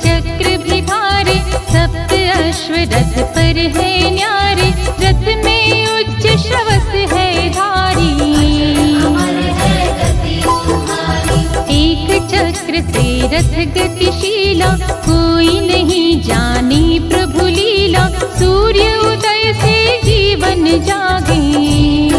चक्र भी धारे, सप्त अश्व रथ पर है न्यारे, रथ में उच्च श्रवस है धारी। एक चक्र से रथ गतिशीला, कोई नहीं जाने प्रभु लीला, सूर्य उदय से जीवन जागे।